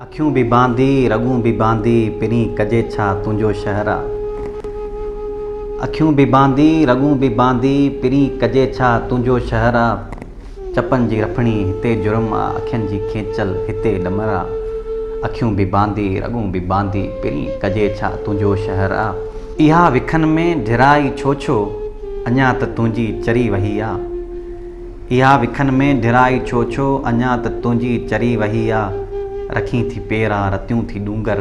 अखियूं भी बांधी रगूं भी बांधी पिरी कजे छा तुंहिंजो शहर आ। अखियूं भी बांधी रगूं भी बांधी पिरी कजे छा तुंहिंजो शहर आ। चपनि जी रफणी हिते जुर्म आ, अखियुनि जी खेचल हिते ॾमर आ। अखियूं भी बांधी रगूं भी बांधी पिरी कजे छा तुंहिंजो शहर आ। इहा विखनि में ढिराई छो छो अञा त तुंहिंजी चरी वही आ। इहा विखनि में ढिराई छो छो अञा त तुंहिंजी चरी वही आ। रखी थी पेरा रतियूं थी डूंगर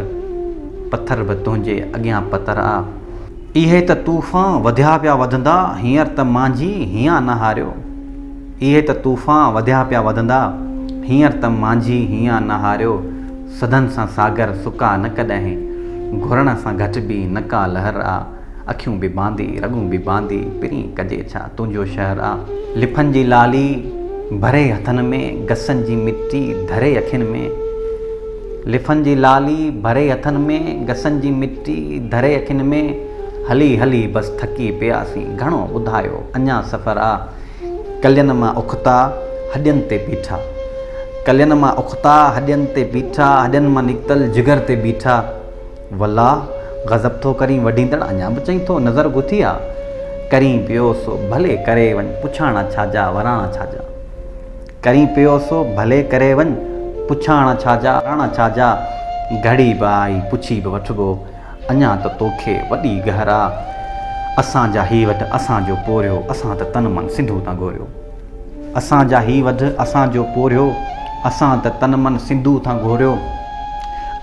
पत्थर बि तुंहिंजे अॻियां पतर आ। इहे त तूफ़ान वधिया पिया वधंदा हींअर त मांझी हीअं न हारियो। इहे त तूफ़ान वधिया पिया वधंदा हींअर त मांझी हीअं न हारियो। सदन सां सागर सुका न कॾहिं घुरण सां घटि बि न का लहर आ। अखियूं बि बांधी रगूं बि बांधी पिरी कजे छा तुंहिंजो शहर आ। लिफनि जी लाली भरे हथनि में गसनि जी मिटी धरे अखियुनि में। लिफनि जी लाली भरे हथनि में गसनि जी मिटी धरे अखियुनि में। हली हली बसि थकी पियासीं घणो ॿुधायो अञा सफ़र आ। कलियनि मां उखता हॾियनि ते बीठा कलियनि मां उखता हॾियनि ते बीठा हॾियनि मां निकितल जिगर ते बीठा। वल्ला गज़ब थो करी वढींदड़ अञा बि चई थो नज़र गुथी आ। करी पियो सो भले करे वञ पुछाणा छाजा वराणा छाजा। करी पियो सो भले करे वञ पुछाणा छाजा वराणा छाजा। घड़ी बि आई पुछी बि वठिबो अञा त तोखे वॾी गहरा। असांजा ही वठ असांजो पोरियो असां त तन मन सिंधू तां घोरियो। असांजा ही वठ असांजो पोरियो असां त तन मन सिंधू तां घोरियो।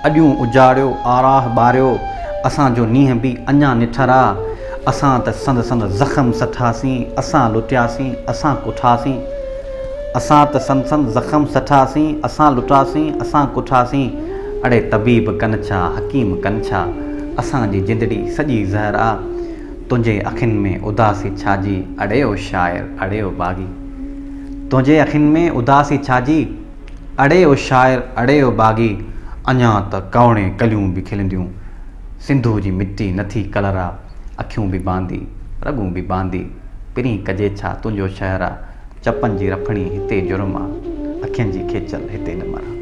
अॼूं उजाड़ियो आराह ॿारियो असांजो नींहं बि अञा निठरा। असां त संद संद ज़ख़्म सठासीं असां लुटियासीं असां कुठासीं। असां त संद संद ज़ख़्म सठासीं असां लुटासीं असां कुठासीं। अड़े तबीब कनि छा हकीम कनि छा असांजी जिंदड़ी सॼी ज़हर आ। तुंहिंजे अखियुनि में उदासी छाजी अड़े ओ शाइर अड़े ओ बाग़ी। तुंहिंजे अखियुनि में उदासी छाजी अड़े ओ शाइर अड़े ओ बाग़ी। अञा त कौणे कलियूं बि खिलंदियूं सिंधू जी मिटी नथी कलर आ। अखियूं बि बांधी रगूं बि बांधी पिरी कजे छा तुंहिंजो शहर आ। चपनि जी रफणी हिते जुर्म आ, अखियुनि जी खेचल हिते ॾमर आ।